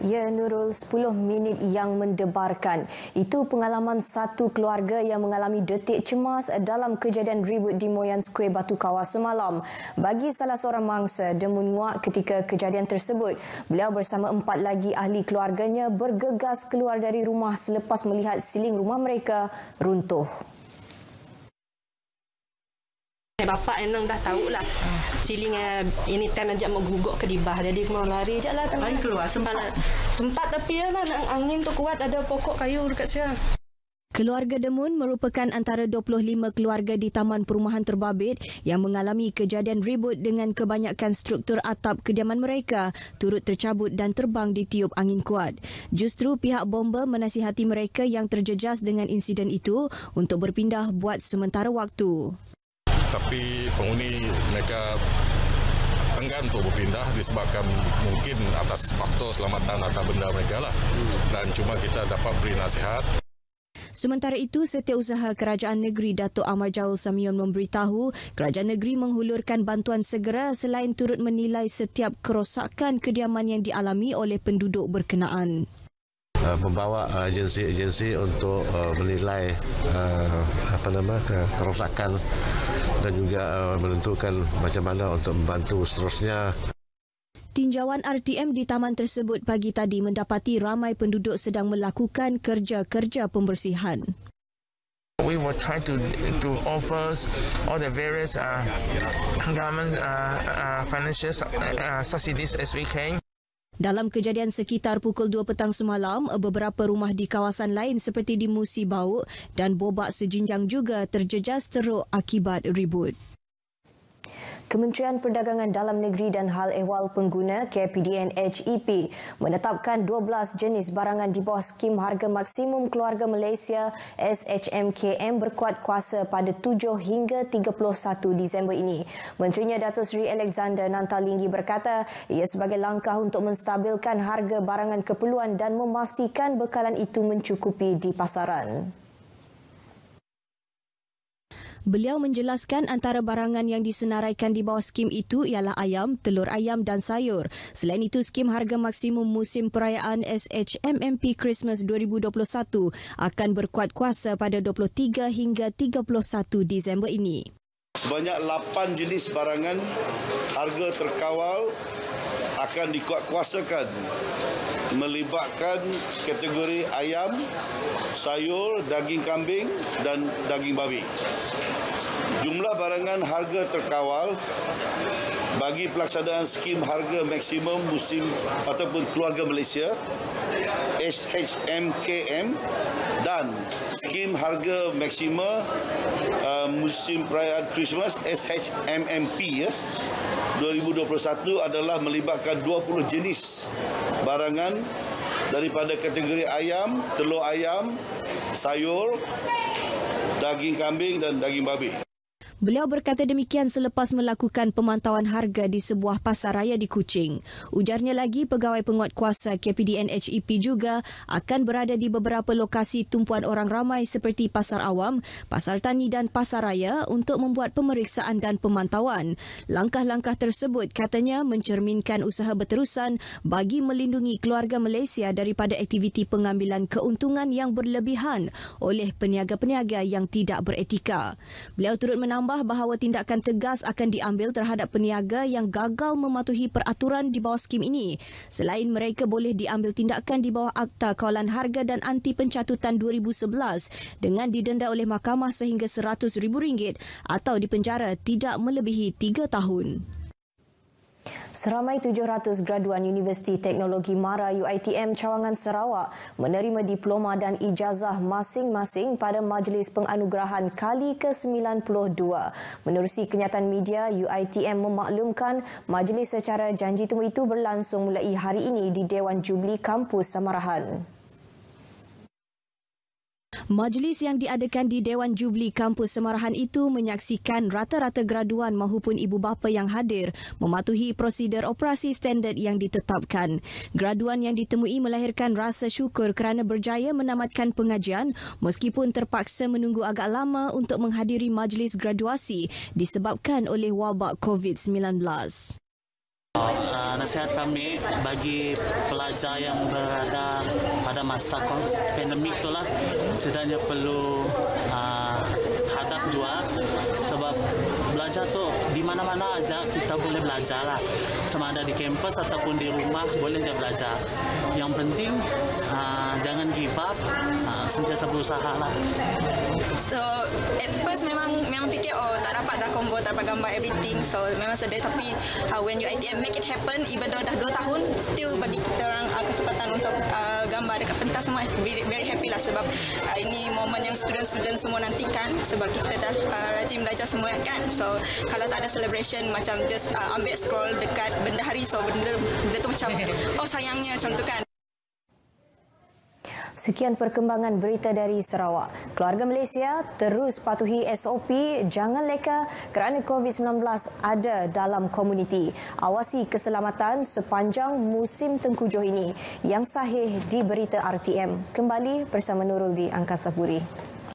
Ya, Nurul, 10 minit yang mendebarkan. Itu pengalaman satu keluarga yang mengalami detik cemas dalam kejadian ribut di Moyan Square Batu Kawah semalam. Bagi salah seorang mangsa, dia menguak ketika kejadian tersebut. Beliau bersama 4 lagi ahli keluarganya bergegas keluar dari rumah selepas melihat siling rumah mereka runtuh. Bapak Enang dah tahulah siling ini time ajak mau guguk ke dibah, jadi mau lari je lah. Lari keluar sempat tapi ya lah angin tu kuat, ada pokok kayu dekat sana. Keluarga Demun merupakan antara 25 keluarga di Taman Perumahan Terbabit yang mengalami kejadian ribut dengan kebanyakan struktur atap kediaman mereka turut tercabut dan terbang ditiup angin kuat. Justru pihak bomba menasihati mereka yang terjejas dengan insiden itu untuk berpindah buat sementara waktu. Tapi penghuni mereka enggan untuk berpindah disebabkan mungkin atas faktor keselamatan atau benda mereka lah. Dan cuma kita dapat beri nasihat. Sementara itu, Setiausaha Kerajaan Negeri Datuk Ahmad Jaul Samion memberitahu Kerajaan Negeri menghulurkan bantuan segera selain turut menilai setiap kerosakan kediaman yang dialami oleh penduduk berkenaan. Membawa agensi-agensi untuk menilai kerosakan dan juga menentukan macam mana untuk membantu seterusnya. Tinjauan RTM di taman tersebut pagi tadi mendapati ramai penduduk sedang melakukan kerja-kerja pembersihan. We will try to offer all the various government financial subsidies as we can. Dalam kejadian sekitar pukul 2 petang semalam, beberapa rumah di kawasan lain seperti di Musi Bauk dan Bobak Sejinjang juga terjejas teruk akibat ribut. Kementerian Perdagangan Dalam Negeri dan Hal Ehwal Pengguna KPDN HEP menetapkan 12 jenis barangan di bawah skim harga maksimum keluarga Malaysia SHMKM berkuat kuasa pada 7 hingga 31 Disember ini. Menterinya Datuk Seri Alexander Nantalinggi berkata ia sebagai langkah untuk menstabilkan harga barangan keperluan dan memastikan bekalan itu mencukupi di pasaran. Beliau menjelaskan antara barangan yang disenaraikan di bawah skim itu ialah ayam, telur ayam dan sayur. Selain itu, skim harga maksimum musim perayaan SHMMP Christmas 2021 akan berkuat kuasa pada 23 hingga 31 Disember ini. Sebanyak 8 jenis barangan harga terkawal akan dikuatkuasakan melibatkan kategori ayam, sayur, daging kambing dan daging babi. Jumlah barangan harga terkawal bagi pelaksanaan skim harga maksimum musim ataupun keluarga Malaysia SHMKM dan skim harga maksima musim perayaan Christmas SHMMP 2021 adalah melibatkan 20 jenis barangan daripada kategori ayam, telur ayam, sayur, daging kambing dan daging babi. Beliau berkata demikian selepas melakukan pemantauan harga di sebuah pasar raya di Kuching. Ujarnya lagi, pegawai penguatkuasa KPDN HEP juga akan berada di beberapa lokasi tumpuan orang ramai seperti Pasar Awam, Pasar Tani dan Pasar Raya untuk membuat pemeriksaan dan pemantauan. Langkah-langkah tersebut katanya mencerminkan usaha berterusan bagi melindungi keluarga Malaysia daripada aktiviti pengambilan keuntungan yang berlebihan oleh peniaga-peniaga yang tidak beretika. Beliau turut menambah bahawa tindakan tegas akan diambil terhadap peniaga yang gagal mematuhi peraturan di bawah skim ini. Selain mereka boleh diambil tindakan di bawah Akta Kawalan Harga dan Anti Pencatutan 2011 dengan didenda oleh mahkamah sehingga RM100,000 atau dipenjara tidak melebihi 3 tahun. Seramai 700 graduan Universiti Teknologi MARA UiTM Cawangan Sarawak menerima diploma dan ijazah masing-masing pada Majlis Penganugerahan kali ke-92. Menerusi kenyataan media, UiTM memaklumkan majlis secara janji temu itu berlangsung mulai hari ini di Dewan Jubli Kampus Samarahan. Majlis yang diadakan di Dewan Jubli Kampus Samarahan itu menyaksikan rata-rata graduan maupun ibu bapa yang hadir mematuhi prosedur operasi standard yang ditetapkan. Graduan yang ditemui melahirkan rasa syukur kerana berjaya menamatkan pengajian meskipun terpaksa menunggu agak lama untuk menghadiri majlis graduasi disebabkan oleh wabak COVID-19. Nasihat kami bagi pelajar yang berada pada masa pandemik itulah setidaknya perlu hadap juga, sebab belajar tu di mana-mana aja kita boleh belajar lah, sama ada di kampus ataupun di rumah boleh dia belajar. Yang penting jangan give up, sentiasa berusaha lah. So at first memang fikir tak dapat dah combo, tak dapat gambar everything, so memang sedih, tapi when you ITM make it happen, even though dah 2 tahun still bagi kita orang kesempatan untuk gambar dekat pentas semua, very happy lah, sebab ini momen yang student semua nantikan, sebab kita dah rajin belajar semua kan. So kalau tak ada celebration macam just ambil scroll dekat benda hari, so benda tu macam sayangnya macam tu kan. Sekian perkembangan berita dari Sarawak. Keluarga Malaysia terus patuhi SOP jangan leka kerana COVID-19 ada dalam komuniti. Awasi keselamatan sepanjang musim tengkujuh ini. Yang sahih di berita RTM. Kembali bersama Nurul di Angkasa Puri.